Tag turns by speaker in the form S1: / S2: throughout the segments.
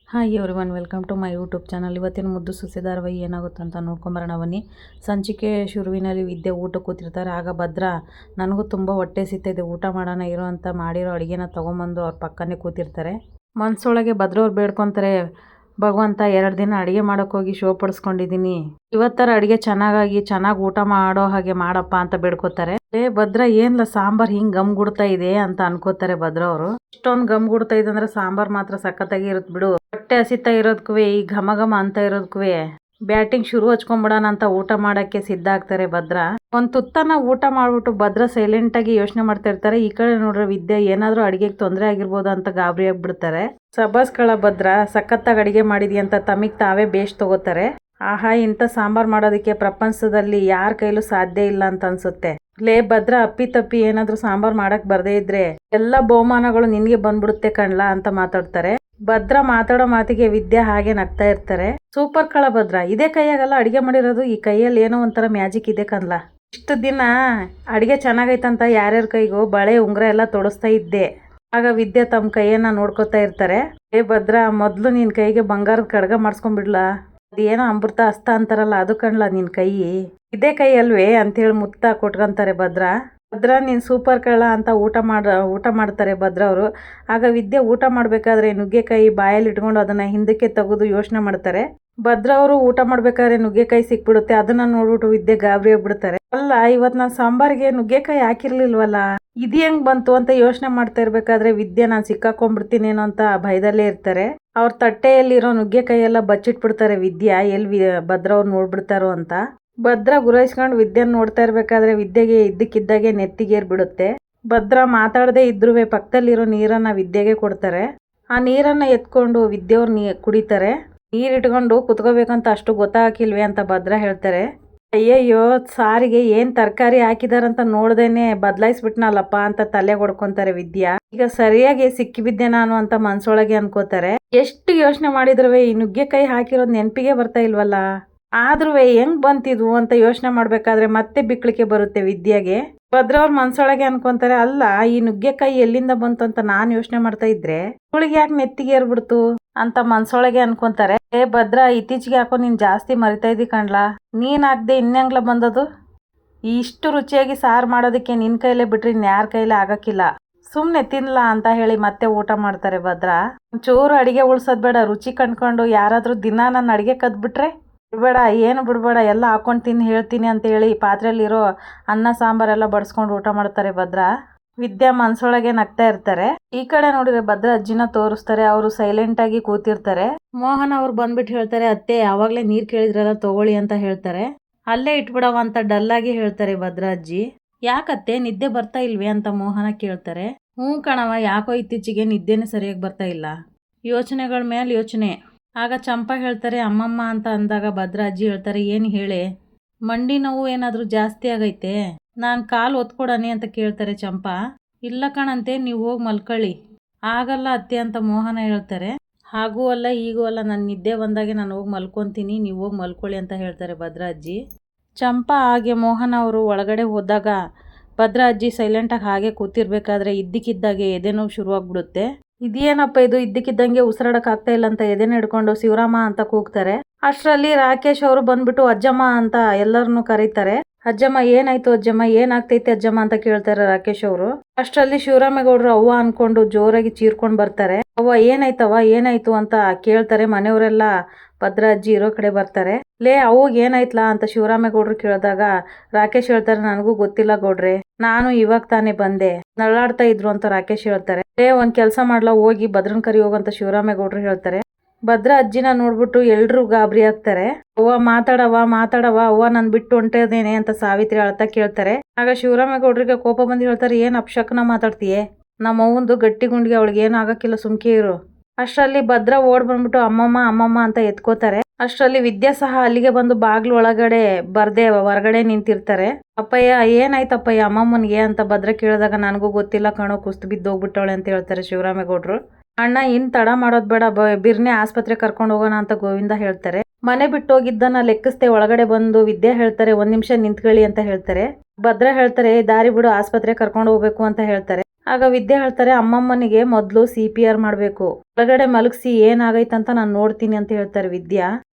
S1: Hi everyone, welcome to my YouTube channel. ಇವತ್ತಿನ ಮುದ್ದು ಸೊಸೆ ಧಾರಾವಾಹಿ ಏನಾಗುತ್ತೆ ಅಂತ ನೋಡ್ಕೊಂಬರೋಣ ಬನ್ನಿ. ಸಂಚಿಕೆ ಶುರುವಿನಲ್ಲಿ ವಿದ್ಯೆ ಊಟ ಕೂತಿರ್ತಾರೆ. ಆಗ ಭದ್ರ ನನಗೂ ತುಂಬ ಹೊಟ್ಟೆ ಸಿಗ್ತಾಯಿದೆ, ಊಟ ಮಾಡೋಣ ಇರೋ ಅಂತ ಮಾಡಿರೋ ಅಡುಗೆನ ತೊಗೊಂಬಂದು ಅವ್ರ ಪಕ್ಕನೇ ಕೂತಿರ್ತಾರೆ. ಮನಸ್ಸೊಳಗೆ ಭದ್ರವ್ರು ಬೇಡ್ಕೊತಾರೆ, ಭಗವಂತ 2 ದಿನ ಅಡುಗೆ ಮಾಡೋಕ್ಕೋಗಿ ಶೋ ಪಡಿಸ್ಕೊಂಡಿದ್ದೀನಿ, ಇವತ್ತರ ಅಡುಗೆ ಚೆನ್ನಾಗಿ ಊಟ ಮಾಡೋ ಹಾಗೆ ಮಾಡಪ್ಪ ಅಂತ ಬೇಡ್ಕೋತಾರೆ. ಭದ್ರ ಏನ್ಲ ಸಾಂಬಾರ್ ಹಿಂಗೆ ಗಮ್ ಗುಡ್ತಾ ಇದೆ ಅಂತ ಅನ್ಕೋತಾರೆ ಭದ್ರ ಅವರು. ಇಷ್ಟೊಂದು ಗಮ್ ಗುಡ್ತಾ ಇದೆ ಅಂದ್ರೆ ಸಾಂಬಾರ್ ಮಾತ್ರ ಸಖತ್ತಾಗಿ ಇರುತ್ತೆ ಬಿಡು. ಹೊಟ್ಟೆ ಹಸಿತಾ ಇರೋದಕ್ಕೂ ಈ ಘಮ ಘಮ ಅಂತ ಇರೋದಕ್ಕೂ ಬ್ಯಾಟಿಂಗ್ ಶುರು ಹಚ್ಕೊಂಡ್ಬಿಡೋಣ ಅಂತ ಊಟ ಮಾಡಕ್ಕೆ ಸಿದ್ಧ ಆಗ್ತಾರೆ ಭದ್ರ. ಒಂದು ತುತ್ತನ ಊಟ ಮಾಡ್ಬಿಟ್ಟು ಭದ್ರ ಸೈಲೆಂಟ್ ಆಗಿ ಯೋಚನೆ ಮಾಡ್ತಾ ಇರ್ತಾರೆ. ಈ ಕಡೆ ನೋಡ್ರೆ ವಿದ್ಯೆ ಏನಾದ್ರೂ ಅಡಿಗೆಗೆ ತೊಂದರೆ ಆಗಿರ್ಬೋದು ಅಂತ ಗಾಬರಿ ಆಗ್ಬಿಡ್ತಾರೆ. ಸಬಾಸ್ಕಳ ಭದ್ರ ಸಖತ್ತಾಗಿ ಅಡಿಗೆ ಮಾಡಿದ್ಯ ಅಂತ ತಮಿಗ್ ತಾವೇ ಬೇಷ್ ತಗೋತಾರೆ. ಆಹಾ, ಇಂಥ ಸಾಂಬಾರ್ ಮಾಡೋದಕ್ಕೆ ಪ್ರಪಂಚದಲ್ಲಿ ಯಾರ ಕೈಲೂ ಸಾಧ್ಯ ಇಲ್ಲ ಅಂತ ಅನ್ಸುತ್ತೆ. ಲೇ ಭದ್ರ, ಅಪ್ಪಿ ಏನಾದ್ರೂ ಸಾಂಬಾರ್ ಮಾಡಕ್ ಬರ್ದೇ ಇದ್ರೆ ಎಲ್ಲ ಬಹುಮಾನಗಳು ನಿನ್ಗೆ ಬಂದ್ಬಿಡುತ್ತೆ ಕಣ್ಲಾ ಅಂತ ಮಾತಾಡ್ತಾರೆ. ಭದ್ರ ಮಾತಾಡೋ ಮಾತಿಗೆ ವಿದ್ಯಾ ಹಾಗೆ ನಗ್ತಾ ಇರ್ತಾರೆ. ಸೂಪರ್ ಕಳ ಭದ್ರ, ಇದೇ ಕೈಯಾಗಲ್ಲ ಅಡಿಗೆ ಮಾಡಿರೋದು, ಈ ಕೈಯಲ್ಲಿ ಏನೋ ಒಂಥರ ಮ್ಯಾಜಿಕ್ ಇದೆ ಕಣ್ಲ. ಇಷ್ಟು ದಿನ ಅಡಿಗೆ ಚೆನ್ನಾಗೈತಂತ ಯಾರ್ಯಾರ ಕೈಗೂ ಬಳೆ ಉಂಗ್ರ ಎಲ್ಲ ತೊಡಸ್ತಾ ಇದ್ದೆ. ಆಗ ವಿದ್ಯಾ ತಮ್ಮ ಕೈಯನ್ನ ನೋಡ್ಕೋತಾ ಇರ್ತಾರೆ. ಭದ್ರ, ಮೊದ್ಲು ನಿನ್ ಕೈಗೆ ಬಂಗಾರದ ಕಡ್ಗ ಮಾಡಿಸ್ಕೊಂಡ್ಬಿಡ್ಲಾ, ಅದೇನೋ ಅಮೃತ ಹಸ್ತ ಅಂತಾರಲ್ಲ ಅದು ಕಣ್ಲಾ ನಿನ್ ಕೈ, ಇದೇ ಕೈ ಅಲ್ವೇ ಅಂತೇಳಿ ಮುತ್ತ ಕೊಟ್ಕೊಂತಾರೆ ಭದ್ರ. ಭದ್ರ, ನೀನ್ ಸೂಪರ್ ಕಳ್ಳ ಅಂತ ಊಟ ಮಾಡ್ತಾರೆ ಭದ್ರ ಅವರು. ಆಗ ವಿದ್ಯೆ ಊಟ ಮಾಡ್ಬೇಕಾದ್ರೆ ನುಗ್ಗೆಕಾಯಿ ಬಾಯಲ್ಲಿ ಇಟ್ಕೊಂಡು ಅದನ್ನ ಹಿಂದಕ್ಕೆ ತೆಗೆದು ಯೋಚನೆ ಮಾಡ್ತಾರೆ. ಭದ್ರ ಅವರು ಊಟ ಮಾಡ್ಬೇಕಾದ್ರೆ ನುಗ್ಗೆಕಾಯಿ ಸಿಕ್ಬಿಡುತ್ತೆ. ಅದನ್ನ ನೋಡ್ಬಿಟ್ಟು ವಿದ್ಯೆ ಗಾಬರಿ ಆಗ್ಬಿಡ್ತಾರೆ. ಅಲ್ಲ, ಇವತ್ ನಾನು ಸಾಂಬಾರ್ಗೆ ನುಗ್ಗೆಕಾಯಿ ಹಾಕಿರ್ಲಿಲ್ವಲ್ಲ, ಇದು ಹೆಂಗ್ ಬಂತು ಅಂತ ಯೋಚನೆ ಮಾಡ್ತಾ ಇರ್ಬೇಕಾದ್ರೆ ವಿದ್ಯೆ ನಾನು ಸಿಕ್ಕಾಕೊಂಡ್ಬಿಡ್ತೀನೇನೋ ಅಂತ ಭಯದಲ್ಲೇ ಇರ್ತಾರೆ. ಅವ್ರ ತಟ್ಟೆಯಲ್ಲಿರೋ ನುಗ್ಗೆಕಾಯಿ ಎಲ್ಲ ಬಚ್ಚಿಟ್ಬಿಡ್ತಾರೆ. ವಿದ್ಯಾ ಎಲ್ಲಿ ಭದ್ರ ಅವ್ರು ನೋಡ್ಬಿಡ್ತಾರೋ ಅಂತ. ಭದ್ರ ಗುರಾಯಿಸ್ಕೊಂಡು ವಿದ್ಯೆನ ನೋಡ್ತಾ ಇರ್ಬೇಕಾದ್ರೆ ವಿದ್ಯೆಗೆ ಇದ್ದಕ್ಕಿದ್ದಾಗೆ ನೆತ್ತಿಗೇರ್ ಬಿಡುತ್ತೆ. ಭದ್ರ ಮಾತಾಡದೇ ಇದ್ರೂ ಪಕ್ಕದಲ್ಲಿರೋ ನೀರನ್ನ ವಿದ್ಯೆಗೆ ಕೊಡ್ತಾರೆ. ಆ ನೀರನ್ನ ಎತ್ಕೊಂಡು ವಿದ್ಯೆಯವ್ರು ಕುಡಿತಾರೆ. ನೀರ್ ಇಟ್ಕೊಂಡು ಕುತ್ಕೋಬೇಕಂತ ಅಷ್ಟು ಗೊತ್ತಾಗಿಲ್ವೇ ಅಂತ ಭದ್ರ ಹೇಳ್ತಾರೆ. ಅಯ್ಯಯ್ಯೋ, ಸಾರಿಗೆ ಏನ್ ತರಕಾರಿ ಹಾಕಿದಾರಂತ ನೋಡ್ದೇನೆ ಬದಲಾಯಿಸ್ಬಿಟ್ನಲ್ಲಪ್ಪ ಅಂತ ತಲೆ ಹೊಡ್ಕೊಂತಾರೆ ವಿದ್ಯಾ. ಈಗ ಸರಿಯಾಗಿ ಸಿಕ್ಕಿಬಿದ್ದೆ ನಾನು ಅಂತ ಮನ್ಸೊಳಗೆ ಅನ್ಕೋತಾರೆ. ಎಷ್ಟು ಯೋಚನೆ ಮಾಡಿದ್ರು ಈ ನುಗ್ಗೆಕಾಯಿ ಹಾಕಿರೋದ್ ನೆನಪಿಗೆ ಬರ್ತಾ ಇಲ್ವಲ್ಲ, ಆದ್ರೂ ಹೆಂಗ್ ಬಂತಿದ್ವು ಅಂತ ಯೋಚನೆ ಮಾಡ್ಬೇಕಾದ್ರೆ ಮತ್ತೆ ಬಿಕ್ಳಿಕೆ ಬರುತ್ತೆ ವಿದ್ಯಾಗೆ. ಭದ್ರ ಅವ್ರ ಮನ್ಸೊಳಗೆ ಅನ್ಕೊಂತಾರೆ, ಅಲ್ಲ ಈ ನುಗ್ಗೆಕಾಯಿ ಎಲ್ಲಿಂದ ಬಂತು ಅಂತ ನಾನ್ ಯೋಚನೆ ಮಾಡ್ತಾ ಇದ್ರೆ ಇವಳಿಗೆ ಯಾಕೆ ನೆತ್ತಿಗೆ ಏರ್ಬಿಡ್ತು ಅಂತ ಮನ್ಸೊಳಗೆ ಅನ್ಕೊಂತಾರೆ. ಭದ್ರ, ಇತ್ತೀಚೆಗೆ ಯಾಕೋ ನೀನ್ ಜಾಸ್ತಿ ಮರಿತಾ ಇದ್ದಿ ಕಣ್ಲಾ, ನೀನ್ ಹಾಕ್ದೆ ಇನ್ಯಂಗ್ಲ ಬಂದದು, ಇಷ್ಟು ರುಚಿಯಾಗಿ ಸಾರು ಮಾಡೋದಕ್ಕೆ ನಿನ್ ಕೈಲೇ ಬಿಟ್ರಿ ಇನ್ಯಾರ ಕೈಲೇ ಆಗಕ್ಕಿಲ್ಲ, ಸುಮ್ನೆ ತಿನ್ಲಾ ಅಂತ ಹೇಳಿ ಮತ್ತೆ ಊಟ ಮಾಡ್ತಾರೆ ಭದ್ರ. ಚೂರು ಅಡಿಗೆ ಉಳ್ಸೋದ್ ಬೇಡ, ರುಚಿ ಕಂಡ್ಕೊಂಡು ಯಾರಾದ್ರೂ ದಿನ ನನ್ನ ಅಡಿಗೆ ಕದ್ಬಿಟ್ರೆ ಬಿಡ್ಬೇಡ, ಏನು ಬಿಡ್ಬೇಡ, ಎಲ್ಲ ಹಾಕೊಂಡು ತಿನ್ನು ಹೇಳ್ತೀನಿ ಅಂತ ಹೇಳಿ ಪಾತ್ರೆಯಲ್ಲಿರೋ ಅನ್ನ ಸಾಂಬಾರೆಲ್ಲ ಬಡಿಸ್ಕೊಂಡು ಊಟ ಮಾಡ್ತಾರೆ ಭದ್ರ. ವಿದ್ಯಾ ಮನ್ಸೊಳಗೆ ನಗ್ತಾ ಇರ್ತಾರೆ. ಈ ಕಡೆ ನೋಡಿದ್ರೆ ಭದ್ರ ಅಜ್ಜಿನ ತೋರಿಸ್ತಾರೆ. ಅವರು ಸೈಲೆಂಟ್ ಆಗಿ ಕೂತಿರ್ತಾರೆ. ಮೋಹನ್ ಅವ್ರು ಬಂದ್ಬಿಟ್ಟು ಹೇಳ್ತಾರೆ, ಅತ್ತೆ ಯಾವಾಗ್ಲೇ ನೀರ್ ಕೇಳಿದ್ರಲ್ಲ ತಗೊಳ್ಳಿ ಅಂತ ಹೇಳ್ತಾರೆ. ಅಲ್ಲೇ ಇಟ್ಬಿಡವ ಅಂತ ಡಲ್ ಆಗಿ ಹೇಳ್ತಾರೆ ಭದ್ರ ಅಜ್ಜಿ. ಯಾಕತ್ತೆ ನಿದ್ದೆ ಬರ್ತಾ ಇಲ್ವೇ ಅಂತ ಮೋಹನ ಕೇಳ್ತಾರೆ. ಹ್ಞೂ ಕಣವ, ಯಾಕೋ ಇತ್ತೀಚೆಗೆ ನಿದ್ದೆನೇ ಸರಿಯಾಗಿ ಬರ್ತಾ ಇಲ್ಲ, ಯೋಚನೆಗಳ ಮೇಲೆ ಯೋಚನೆ. ಆಗ ಚಂಪಾ ಹೇಳ್ತಾರೆ, ಅಮ್ಮಮ್ಮ ಅಂತ ಅಂದಾಗ ಭದ್ರ ಅಜ್ಜಿ ಹೇಳ್ತಾರೆ, ಏನು ಹೇಳೆ, ಮಂಡಿ ನೋವು ಏನಾದರೂ ಜಾಸ್ತಿ ಆಗೈತೆ, ನಾನು ಕಾಲು ಒತ್ಕೊಡನೆ ಅಂತ ಕೇಳ್ತಾರೆ ಚಂಪಾ. ಇಲ್ಲ ಕಣಂತೆ, ನೀವು ಹೋಗಿ ಮಲ್ಕೊಳ್ಳಿ. ಆಗಲ್ಲ ಅತ್ತೆ ಅಂತ ಮೋಹನ ಹೇಳ್ತಾರೆ. ಹಾಗೂ ಅಲ್ಲ ಹೀಗೂ ಅಲ್ಲ, ನನ್ನ ನಿದ್ದೆ ಬಂದಾಗೆ ನಾನು ಹೋಗಿ ಮಲ್ಕೊತೀನಿ, ನೀವು ಹೋಗಿ ಮಲ್ಕೊಳ್ಳಿ ಅಂತ ಹೇಳ್ತಾರೆ ಭದ್ರ ಅಜ್ಜಿ. ಚಂಪಾ ಹಾಗೆ ಮೋಹನ ಅವರು ಒಳಗಡೆ ಹೋದಾಗ ಭದ್ರ ಅಜ್ಜಿ ಸೈಲೆಂಟಾಗಿ ಹಾಗೆ ಕೂತಿರ್ಬೇಕಾದ್ರೆ ಇದ್ದಕ್ಕಿದ್ದಾಗೆ ಎದೆ ನೋವು ಶುರುವಾಗ್ಬಿಡುತ್ತೆ. ಇದೇನಪ್ಪ ಇದು, ಇದ್ದಕ್ಕಿದ್ದಂಗೆ ಉಸಿರಾಡಕ್ ಆಗ್ತಾ ಇಲ್ಲ ಅಂತ ಎದೆನ ಹಿಡ್ಕೊಂಡು ಶಿವರಾಮ ಅಂತ ಕೂಗ್ತಾರೆ. ಅಷ್ಟರಲ್ಲಿ ರಾಕೇಶ್ ಅವರು ಬಂದ್ಬಿಟ್ಟು ಅಜ್ಜಮ್ಮ ಅಂತ ಎಲ್ಲರನ್ನು ಕರೀತಾರೆ. ಅಜ್ಜಮ್ಮ ಏನಾಯ್ತು ಅಜ್ಜಮ್ಮ, ಏನಾಗ್ತೈತೆ ಅಜ್ಜಮ್ಮ ಅಂತ ಕೇಳ್ತಾರೆ ರಾಕೇಶ್ ಅವರು. ಅಷ್ಟರಲ್ಲಿ ಶಿವರಾಮೇಗೌಡರು ಅವ್ವ ಅನ್ಕೊಂಡು ಜೋರಾಗಿ ಚೀರ್ಕೊಂಡ್ ಬರ್ತಾರೆ. ಅವ್ವ ಏನಾಯ್ತು ಅಂತ ಕೇಳ್ತಾರೆ. ಮನೆಯವರೆಲ್ಲ ಭದ್ರ ಅಜ್ಜಿ ಇರೋ ಕಡೆ ಬರ್ತಾರೆ. ಲೇ ಅವಾಗ ಏನಾಯ್ತಲಾ ಅಂತ ಶಿವರಾಮೇಗೌಡರು ಕೇಳಿದಾಗ ರಾಕೇಶ್ ಹೇಳ್ತಾರೆ, ನನಗೂ ಗೊತ್ತಿಲ್ಲ ಗೌಡ್ರೆ, ನಾನು ಇವಾಗ ತಾನೇ ಬಂದೆ, ನಳ್ಳಾಡ್ತಾ ಇದ್ರು ಅಂತ ರಾಕೇಶ್ ಹೇಳ್ತಾರೆ. ಒಂದ್ ಕೆಲಸ ಮಾಡ್ಲಾ, ಹೋಗಿ ಭದ್ರನ್ ಕರಿ ಹೋಗಂತ ಶಿವರಾಮೇಗೌಡರು ಹೇಳ್ತಾರೆ. ಭದ್ರ ಅಜ್ಜಿನ ನೋಡ್ಬಿಟ್ಟು ಎಲ್ರು ಗಾಬರಿ ಆಗ್ತಾರೆ. ಅವ್ವ ಮಾತಾಡವ ಅವ್ವ ನನ್ ಬಿಟ್ಟು ಹೊಂಟದೇನೆ ಅಂತ ಸಾವಿತ್ರಿ ಅಳ್ತಾ ಕೇಳ್ತಾರೆ. ಆಗ ಶಿವರಾಮೇಗೌಡರಿಗೆ ಕೋಪ ಬಂದು ಹೇಳ್ತಾರೆ, ಏನ್ ಅಪ್ಶಕನ ಮಾತಾಡ್ತೀಯೇ, ನಮ್ಮ ಅವ್ವಂದು ಗಟ್ಟಿ ಗುಂಡಿಗೆ ಅವಳಿಗೆ ಏನು ಆಗಕ್ಕಿಲ್ಲ, ಸುಮ್ಕೆ ಇರು. ಅಷ್ಟರಲ್ಲಿ ಭದ್ರ ಓಡ್ ಬಂದ್ಬಿಟ್ಟು ಅಮ್ಮಮ್ಮ ಅಂತ ಎತ್ಕೋತಾರೆ. ಅಷ್ಟರಲ್ಲಿ ವಿದ್ಯಾ ಸಹ ಅಲ್ಲಿಗೆ ಬಂದು ಬಾಗ್ಲು ಒಳಗಡೆ ಬರ್ದೆ ಹೊರಗಡೆ ನಿಂತಿರ್ತಾರೆ. ಅಪ್ಪಯ್ಯ ಏನಾಯ್ತಪ್ಪಯ್ಯ ಅಮ್ಮಮ್ಮನಿಗೆ ಅಂತ ಭದ್ರ ಕೇಳಿದಾಗ ನನಗೂ ಗೊತ್ತಿಲ್ಲ ಕಣೋ, ಕುಸ್ತು ಬಿದ್ದೋಗ್ಬಿಟ್ಟವಳೆ ಅಂತ ಹೇಳ್ತಾರೆ ಶಿವರಾಮೇಗೌಡರು. ಅಣ್ಣ ಇನ್ ತಡ ಮಾಡೋದ್ ಬೇಡ, ಬಿರ್ನೆ ಆಸ್ಪತ್ರೆ ಕರ್ಕೊಂಡು ಹೋಗೋಣ ಅಂತ ಗೋವಿಂದ ಹೇಳ್ತಾರೆ. ಮನೆ ಬಿಟ್ಟು ಹೋಗಿದ್ದನ್ನ ಲೆಕ್ಕಿಸ್ದೆ ಒಳಗಡೆ ಬಂದು ವಿದ್ಯಾ ಹೇಳ್ತಾರೆ, 1 ನಿಮಿಷ ನಿಂತ್ಕೊಳ್ಳಿ ಅಂತ ಹೇಳ್ತಾರೆ. ಭದ್ರ ಹೇಳ್ತಾರೆ, ದಾರಿ ಬಿಡು ಆಸ್ಪತ್ರೆ ಕರ್ಕೊಂಡು ಹೋಗ್ಬೇಕು ಅಂತ ಹೇಳ್ತಾರೆ. ಆಗ ವಿದ್ಯೆ ಹೇಳ್ತಾರೆ, ಅಮ್ಮಮ್ಮನಿಗೆ ಮೊದಲು CPR ಮಾಡಬೇಕು, ಹೊರಗಡೆ ಮಲಗಿಸಿ ಏನಾಗೈತಂತ ನಾನು ನೋಡ್ತೀನಿ ಅಂತ ಹೇಳ್ತಾರೆ ವಿದ್ಯಾ.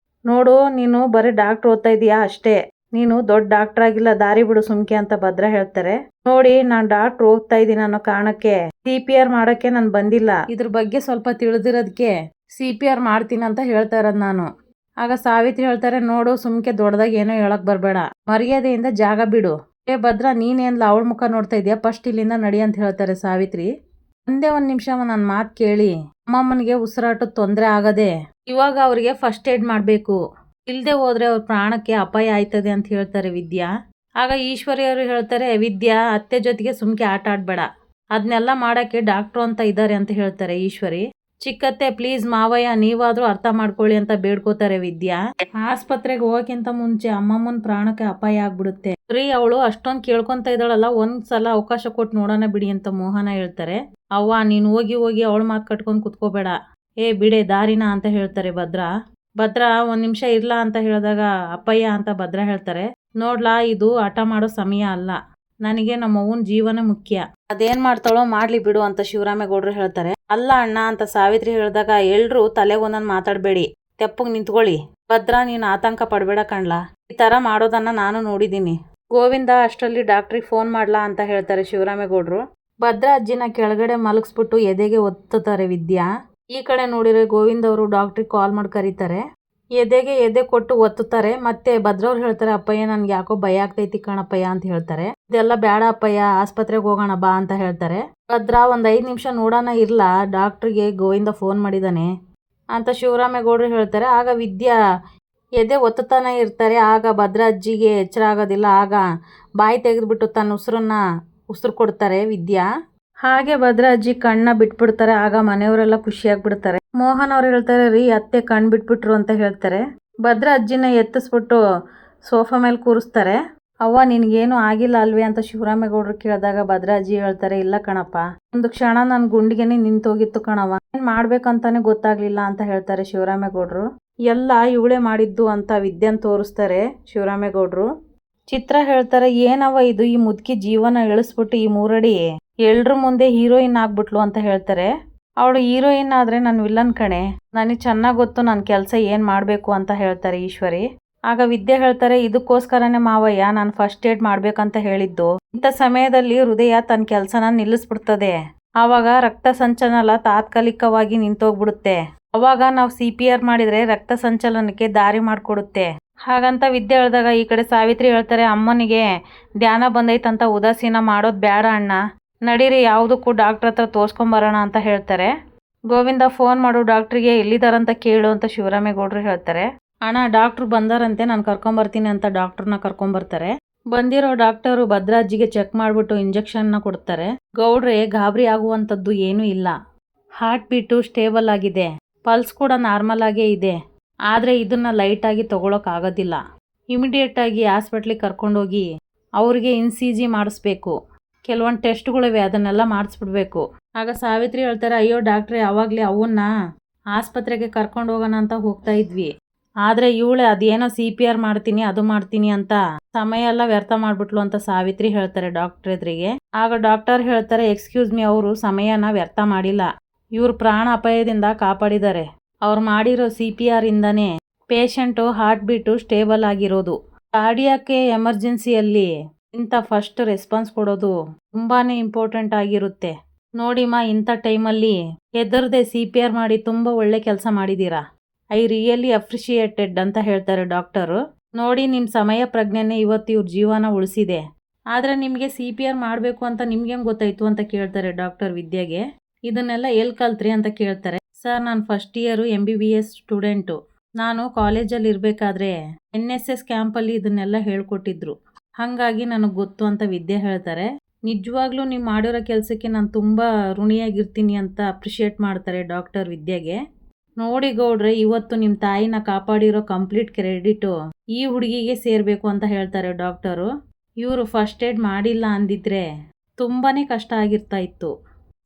S1: ನೋಡು, ನೀನು ಬರೀ ಡಾಕ್ಟ್ರ್ ಓದ್ತಾ ಇದೀಯಾ ಅಷ್ಟೇ, ನೀನು ದೊಡ್ಡ ಡಾಕ್ಟರ್ ಆಗಿಲ್ಲ, ದಾರಿ ಬಿಡು ಸುಮ್ಕೆ ಅಂತ ಭದ್ರ ಹೇಳ್ತಾರೆ. ನೋಡಿ, ನಾನು ಡಾಕ್ಟರ್ ಹೋಗ್ತಾ ಇದ್ದೀನಿ ಅನ್ನೋ ಕಾರಣಕ್ಕೆ CPR ಮಾಡಕ್ಕೆ ನಾನು ಬಂದಿಲ್ಲ, ಇದ್ರ ಬಗ್ಗೆ ಸ್ವಲ್ಪ ತಿಳಿದಿರೋದಕ್ಕೆ CPR ಮಾಡ್ತೀನಿ ಅಂತ ಹೇಳ್ತಾ ಇರೋದು ನಾನು. ಆಗ ಸಾವಿತ್ರಿ ಹೇಳ್ತಾರೆ, ನೋಡು, ಸುಮ್ಕೆ ದೊಡ್ಡದಾಗಿ ಏನೋ ಹೇಳಕ್ ಬರಬೇಡ, ಮರ್ಯಾದೆಯಿಂದ ಜಾಗ ಬಿಡು. ಭದ್ರ, ನೀನೇನ್ಲ ಅವಳ ಮುಖ ನೋಡ್ತಾ ಇದೀಯಾ, ಫಸ್ಟ್ ಇಲ್ಲಿಂದ ನಡಿ ಅಂತ ಹೇಳ್ತಾರೆ ಸಾವಿತ್ರಿ. ಒಂದೇ ಒಂದು ನಿಮಿಷ ನನ್ನ ಮಾತು ಕೇಳಿ, ಅಮ್ಮಮ್ಮನಿಗೆ ಉಸಿರಾಟದ ತೊಂದರೆ ಆಗದೆ ಇವಾಗ ಅವ್ರಿಗೆ ಫಸ್ಟ್ ಏಡ್ ಮಾಡಬೇಕು, ಇಲ್ಲದೆ ಹೋದ್ರೆ ಅವ್ರ ಪ್ರಾಣಕ್ಕೆ ಅಪಾಯ ಆಯ್ತದೆ ಅಂತ ಹೇಳ್ತಾರೆ ವಿದ್ಯಾ. ಆಗ ಈಶ್ವರಿ ಅವರು ಹೇಳ್ತಾರೆ, ವಿದ್ಯಾ, ಅತ್ತೆ ಜೊತೆಗೆ ಸುಮ್ಕೆ ಆಟ ಆಡ್ಬೇಡ, ಅದನ್ನೆಲ್ಲ ಮಾಡಕ್ಕೆ ಡಾಕ್ಟ್ರು ಅಂತ ಇದ್ದಾರೆ ಅಂತ ಹೇಳ್ತಾರೆ ಈಶ್ವರಿ. ಚಿಕ್ಕತ್ತೆ, ಪ್ಲೀಸ್ ಮಾವಯ್ಯ, ನೀವಾದ್ರೂ ಅರ್ಥ ಮಾಡ್ಕೊಳ್ಳಿ ಅಂತ ಬೇಡ್ಕೋತಾರೆ ವಿದ್ಯಾ. ಆಸ್ಪತ್ರೆಗೆ ಹೋಗಕ್ಕಿಂತ ಮುಂಚೆ ಅಮ್ಮಮ್ಮನ ಪ್ರಾಣಕ್ಕೆ ಅಪಾಯ ಆಗ್ಬಿಡುತ್ತೆ ರೀ, ಅವಳು ಅಷ್ಟೊಂದು ಕೇಳ್ಕೊಂತ ಇದ್ದಾಳಲ್ಲ, ಒಂದ್ಸಲ ಅವಕಾಶ ಕೊಟ್ಟು ನೋಡೋಣ ಬಿಡಿ ಅಂತ ಮೋಹನ ಹೇಳ್ತಾರೆ. ಅವ್ವ, ನೀನು ಹೋಗಿ ಅವಳ ಮಾತು ಕಟ್ಕೊಂಡು ಕುತ್ಕೋಬೇಡ, ಬಿಡೆ ದಾರಿನ ಅಂತ ಹೇಳ್ತಾರೆ ಭದ್ರ ಒಂದ್ ನಿಮಿಷ ಇರ್ಲಾ ಅಂತ ಹೇಳಿದಾಗ ಅಪ್ಪಯ್ಯ ಅಂತ ಭದ್ರ ಹೇಳ್ತಾರೆ. ನೋಡ್ಲಾ, ಇದು ಆಟ ಮಾಡೋ ಸಮಯ ಅಲ್ಲ, ನನಗೆ ನಮ್ಮ ಅವ್ವನ ಜೀವನ ಮುಖ್ಯ, ಅದೇನ್ ಮಾಡ್ತಾಳೋ ಮಾಡ್ಲಿ ಬಿಡು ಅಂತ ಶಿವರಾಮೇಗೌಡರು ಹೇಳ್ತಾರೆ. ಅಲ್ಲ ಅಣ್ಣ ಅಂತ ಸಾವಿತ್ರಿ ಹೇಳಿದಾಗ, ಎಲ್ರು ತಲೆಗೆ ಒಂದೊಂದು ಮಾತಾಡಬೇಡಿ, ತೆಪ್ಪಗೆ ನಿಂತ್ಕೊಳ್ಳಿ, ಭದ್ರ ನೀನು ಆತಂಕ ಪಡಬೇಡ ಕಣ್ಲಾ, ಈ ತರ ಮಾಡೋದನ್ನ ನಾನು ನೋಡಿದ್ದೀನಿ. ಗೋವಿಂದ ಅಷ್ಟರಲ್ಲಿ ಡಾಕ್ಟ್ರಿಗೆ ಫೋನ್ ಮಾಡ್ಲಾ ಅಂತ ಹೇಳ್ತಾರೆ ಶಿವರಾಮೇಗೌಡರು. ಭದ್ರ ಅಜ್ಜಿನ ಕೆಳಗಡೆ ಮಲಗಿಸ್ಬಿಟ್ಟು ಎದೆಗೆ ಒತ್ತುತ್ತಾರೆ ವಿದ್ಯಾ. ಈ ಕಡೆ ನೋಡಿದ್ರೆ ಗೋವಿಂದ ಅವರು ಡಾಕ್ಟ್ರಿಗೆ ಕಾಲ್ ಮಾಡಿ ಕರೀತಾರೆ. ಎದೆ ಕೊಟ್ಟು ಒತ್ತುತ್ತಾರೆ. ಮತ್ತೆ ಭದ್ರವ್ರು ಹೇಳ್ತಾರೆ, ಅಪ್ಪಯ್ಯ, ನನ್ಗೆ ಯಾಕೋ ಭಯ ಆಗ್ತೈತಿ ಕಣಪ್ಪಯ್ಯ ಅಂತ ಹೇಳ್ತಾರೆ. ಇದೆಲ್ಲ ಬೇಡ ಅಪ್ಪಯ್ಯ, ಆಸ್ಪತ್ರೆಗೆ ಹೋಗೋಣ ಬಾ ಅಂತ ಹೇಳ್ತಾರೆ. ಭದ್ರ, ಒಂದ್ 5 ನಿಮಿಷ ನೋಡೋಣ ಇರ್ಲಾ, ಡಾಕ್ಟ್ರಿಗೆ ಗೋವಿಂದ ಫೋನ್ ಮಾಡಿದಾನೆ ಅಂತ ಶಿವರಾಮೇಗೌಡರು ಹೇಳ್ತಾರೆ. ಆಗ ವಿದ್ಯಾ ಎದೆ ಒತ್ತುತ್ತಾನೆ ಇರ್ತಾರೆ. ಆಗ ಭದ್ರ ಅಜ್ಜಿಗೆ ಎಚ್ಚರ ಆಗೋದಿಲ್ಲ. ಆಗ ಬಾಯಿ ತೆಗೆದ್ಬಿಟ್ಟು ತನ್ನ ಉಸಿರು ಕೊಡ್ತಾರೆ ವಿದ್ಯಾ. ಹಾಗೆ ಭದ್ರ ಅಜ್ಜಿ ಕಣ್ಣ ಬಿಟ್ಬಿಡ್ತಾರೆ. ಆಗ ಮನೆಯವರೆಲ್ಲ ಖುಷಿಯಾಗ್ಬಿಡ್ತಾರೆ. ಮೋಹನ್ ಅವ್ರು ಹೇಳ್ತಾರೆ, ರೀ, ಅತ್ತೆ ಕಣ್ ಬಿಟ್ಬಿಟ್ರು ಅಂತ ಹೇಳ್ತಾರೆ. ಭದ್ರ ಅಜ್ಜಿನ ಎತ್ತಿಸ್ಬಿಟ್ಟು ಸೋಫಾ ಮೇಲೆ ಕೂರಿಸ್ತಾರೆ. ಅವ್ವ, ನಿನ್ಗೇನು ಆಗಿಲ್ಲ ಅಲ್ವೇ ಅಂತ ಶಿವರಾಮೇಗೌಡರು ಕೇಳಿದಾಗ ಭದ್ರ ಅಜ್ಜಿ ಹೇಳ್ತಾರೆ, ಇಲ್ಲ ಕಣಪ್ಪ, ಒಂದು ಕ್ಷಣ ನನ್ನ ಗುಂಡಿಗೆನೆ ನಿಂತೋಗಿತ್ತು ಕಣವ, ಏನ್ ಮಾಡ್ಬೇಕಂತಾನೆ ಗೊತ್ತಾಗ್ಲಿಲ್ಲ ಅಂತ ಹೇಳ್ತಾರೆ ಶಿವರಾಮೇಗೌಡರು. ಎಲ್ಲ ಇವಳೇ ಮಾಡಿದ್ದು ಅಂತ ವಿದ್ಯೆನ್ ತೋರಿಸ್ತಾರೆ ಶಿವರಾಮೇಗೌಡರು. ಚಿತ್ರ ಹೇಳ್ತಾರೆ, ಏನವ ಇದು, ಈ ಮುದುಕಿ ಜೀವನ ಇಳಿಸ್ಬಿಟ್ಟು ಈ ಮೂರಡಿ ಎಲ್ರ ಮುಂದೆ ಹೀರೋಯಿನ್ ಆಗ್ಬಿಟ್ಲು ಅಂತ ಹೇಳ್ತಾರೆ. ಅವಳು ಹೀರೋಯಿನ್ ಆದ್ರೆ ನಾನು ವಿಲ್ಲನ್ ಕಣೆ, ನನಗೆ ಚೆನ್ನಾಗಿ ಗೊತ್ತು ನನ್ನ ಕೆಲಸ ಏನ್ ಮಾಡ್ಬೇಕು ಅಂತ ಹೇಳ್ತಾರೆ ಈಶ್ವರಿ. ಆಗ ವಿದ್ಯೆ ಹೇಳ್ತಾರೆ, ಇದಕ್ಕೋಸ್ಕರನೇ ಮಾವಯ್ಯ ನಾನು ಫಸ್ಟ್ ಏಡ್ ಮಾಡ್ಬೇಕಂತ ಹೇಳಿದ್ದು. ಇಂಥ ಸಮಯದಲ್ಲಿ ಹೃದಯ ತನ್ನ ಕೆಲಸನ ನಿಲ್ಲಿಸ್ಬಿಡ್ತದೆ, ಆವಾಗ ರಕ್ತ ಸಂಚಲನ ತಾತ್ಕಾಲಿಕವಾಗಿ ನಿಂತೋಗ್ಬಿಡುತ್ತೆ. ಅವಾಗ ನಾವು CPR ಮಾಡಿದ್ರೆ ರಕ್ತ ಸಂಚಲನಕ್ಕೆ ದಾರಿ ಮಾಡಿಕೊಡುತ್ತೆ. ಹಾಗಂತ ವಿದ್ಯೆ ಹೇಳಿದಾಗ ಈ ಕಡೆ ಸಾವಿತ್ರಿ ಹೇಳ್ತಾರೆ, ಅಮ್ಮನಿಗೆ ಧ್ಯಾನ ಬಂದೈತಂತ ಉದಾಸೀನ ಮಾಡೋದು ಬೇಡ ಅಣ್ಣ, ನಡೀರಿ ಯಾವುದಕ್ಕೂ ಡಾಕ್ಟ್ರ್ ಹತ್ರ ತೋರ್ಸ್ಕೊಂಬರೋಣ ಅಂತ ಹೇಳ್ತಾರೆ. ಗೋವಿಂದ, ಫೋನ್ ಮಾಡು ಡಾಕ್ಟ್ರಿಗೆ, ಎಲ್ಲಿದ್ದಾರಂತ ಕೇಳು ಅಂತ ಶಿವರಾಮೇಗೌಡರು ಹೇಳ್ತಾರೆ. ಅಣ್ಣ, ಡಾಕ್ಟ್ರು ಬಂದಾರಂತೆ, ನಾನು ಕರ್ಕೊಂಬರ್ತೀನಿ ಅಂತ ಡಾಕ್ಟ್ರನ್ನ ಕರ್ಕೊಂಬರ್ತಾರೆ. ಬಂದಿರೋ ಡಾಕ್ಟರು ಭದ್ರಾಜ್ಜಿಗೆ ಚೆಕ್ ಮಾಡಿಬಿಟ್ಟು ಇಂಜೆಕ್ಷನ್ನ ಕೊಡ್ತಾರೆ. ಗೌಡ್ರೆ, ಗಾಬರಿ ಆಗುವಂಥದ್ದು ಏನೂ ಇಲ್ಲ, ಹಾರ್ಟ್ ಬೀಟು ಸ್ಟೇಬಲ್ ಆಗಿದೆ, ಪಲ್ಸ್ ಕೂಡ ನಾರ್ಮಲ್ ಆಗೇ ಇದೆ, ಆದರೆ ಇದನ್ನ ಲೈಟಾಗಿ ತಗೊಳಕ್ಕಾಗೋದಿಲ್ಲ, ಇಮಿಡಿಯೇಟಾಗಿ ಹಾಸ್ಪಿಟ್ಲಿಗೆ ಕರ್ಕೊಂಡೋಗಿ ಅವ್ರಿಗೆ NCG ಮಾಡಿಸ್ಬೇಕು, ಕೆಲವೊಂದು ಟೆಸ್ಟ್ಗಳಿವೆ ಅದನ್ನೆಲ್ಲ ಮಾಡಿಸ್ಬಿಡ್ಬೇಕು. ಆಗ ಸಾವಿತ್ರಿ ಹೇಳ್ತಾರೆ, ಅಯ್ಯೋ ಡಾಕ್ಟ್ರೆ, ಯಾವಾಗಲೇ ಅವನ್ನ ಆಸ್ಪತ್ರೆಗೆ ಕರ್ಕೊಂಡು ಹೋಗೋಣ ಅಂತ ಹೋಗ್ತಾ ಇದ್ವಿ, ಆದರೆ ಇವಳೆ ಅದೇನೋ CPR ಮಾಡ್ತೀನಿ ಅದು ಮಾಡ್ತೀನಿ ಅಂತ ಸಮಯ ಎಲ್ಲ ವ್ಯರ್ಥ ಮಾಡ್ಬಿಟ್ಲು ಅಂತ ಸಾವಿತ್ರಿ ಹೇಳ್ತಾರೆ ಡಾಕ್ಟರ್ ಎದುರಿಗೆ. ಆಗ ಡಾಕ್ಟರ್ ಹೇಳ್ತಾರೆ, ಎಕ್ಸ್ಕ್ಯೂಸ್ ಮೀ, ಅವರು ಸಮಯನ ವ್ಯರ್ಥ ಮಾಡಿಲ್ಲ, ಇವ್ರ ಪ್ರಾಣ ಅಪಾಯದಿಂದ ಕಾಪಾಡಿದ್ದಾರೆ, ಅವ್ರು ಮಾಡಿರೋ CPR ಇಂದಾನೇ ಪೇಷಂಟು ಹಾರ್ಟ್ ಬೀಟು ಸ್ಟೇಬಲ್ ಆಗಿರೋದು. ಕಾರ್ಡಿಯಾಕ್ ಎಮರ್ಜೆನ್ಸಿಯಲ್ಲಿ ಇಂಥ ಫಸ್ಟ್ ರೆಸ್ಪಾನ್ಸ್ ಕೊಡೋದು ತುಂಬಾನೇ ಇಂಪಾರ್ಟೆಂಟ್ ಆಗಿರುತ್ತೆ. ನೋಡಿಮ್ಮ, ಇಂಥ ಟೈಮಲ್ಲಿ ಹೆದರದೆ CPR ಮಾಡಿ ತುಂಬ ಒಳ್ಳೆ ಕೆಲಸ ಮಾಡಿದ್ದೀರಾ, ಐ ರಿಯಲಿ ಅಪ್ರಿಷಿಯೇಟೆಡ್ ಅಂತ ಹೇಳ್ತಾರೆ ಡಾಕ್ಟರು. ನೋಡಿ, ನಿಮ್ಮ ಸಮಯ ಪ್ರಜ್ಞೆನೇ ಇವತ್ತು ಇವ್ರ ಜೀವನ ಉಳಿಸಿದೆ, ಆದರೆ ನಿಮಗೆ CPR ಮಾಡಬೇಕು ಅಂತ ನಿಮ್ಗೆ ಗೊತ್ತಾಯ್ತು ಅಂತ ಕೇಳ್ತಾರೆ ಡಾಕ್ಟರ್ ವಿದ್ಯಾಗೆ. ಇದನ್ನೆಲ್ಲ ಎಲ್ಲಿ ಕಲ್ತ್ರಿ ಅಂತ ಕೇಳ್ತಾರೆ. ಸರ್, ನಾನು ಫಸ್ಟ್ ಇಯರು MBBS ಸ್ಟೂಡೆಂಟು, ನಾನು ಕಾಲೇಜಲ್ಲಿ ಇರಬೇಕಾದ್ರೆ NSS ಕ್ಯಾಂಪಲ್ಲಿ ಇದನ್ನೆಲ್ಲ ಹೇಳ್ಕೊಟ್ಟಿದ್ರು, ಹಾಗಾಗಿ ನನಗೆ ಗೊತ್ತು ಅಂತ ವಿದ್ಯೆ ಹೇಳ್ತಾರೆ. ನಿಜವಾಗ್ಲೂ ನೀವು ಮಾಡಿರೋ ಕೆಲಸಕ್ಕೆ ನಾನು ತುಂಬ ಋಣಿಯಾಗಿರ್ತೀನಿ ಅಂತ ಅಪ್ರಿಷಿಯೇಟ್ ಮಾಡ್ತಾರೆ ಡಾಕ್ಟರ್ ವಿದ್ಯಾಗೆ. ನೋಡಿ ಗೌಡ್ರೆ, ಇವತ್ತು ನಿಮ್ಮ ತಾಯಿನ ಕಾಪಾಡಿರೋ ಕಂಪ್ಲೀಟ್ ಕ್ರೆಡಿಟು ಈ ಹುಡುಗಿಗೆ ಸೇರಬೇಕು ಅಂತ ಹೇಳ್ತಾರೆ ಡಾಕ್ಟರು. ಇವರು ಫಸ್ಟ್ ಏಡ್ ಮಾಡಿಲ್ಲ ಅಂದಿದ್ರೆ ತುಂಬಾ ಕಷ್ಟ ಆಗಿರ್ತಾ ಇತ್ತು.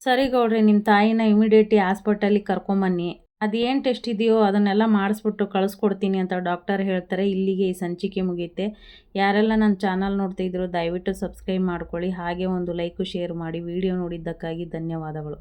S1: ಸರಿ ಗೌಡ್ರೆ, ನಿಮ್ಮ ತಾಯಿನ ಇಮಿಡಿಯೇಟ್ಲಿ ಹಾಸ್ಪಿಟಲಿಗೆ ಕರ್ಕೊಂಬನ್ನಿ, ಅದೇನು ಟೆಸ್ಟ್ ಇದೆಯೋ ಅದನ್ನೆಲ್ಲ ಮಾಡಿಸ್ಬಿಟ್ಟು ಕಳಿಸ್ಕೊಡ್ತೀನಿ ಅಂತ ಡಾಕ್ಟರ್ ಹೇಳ್ತಾರೆ. ಇಲ್ಲಿಗೆ ಈ ಸಂಚಿಕೆ ಮುಗಿಯುತ್ತೆ. ಯಾರೆಲ್ಲ ನನ್ನ ಚಾನಲ್ ನೋಡ್ತಾ ಇದ್ದೀರೋ ದಯವಿಟ್ಟು ಸಬ್ಸ್ಕ್ರೈಬ್ ಮಾಡ್ಕೊಳ್ಳಿ. ಹಾಗೆ ಒಂದು ಲೈಕು ಶೇರ್ ಮಾಡಿ. ವಿಡಿಯೋ ನೋಡಿದ್ದಕ್ಕಾಗಿ ಧನ್ಯವಾದಗಳು.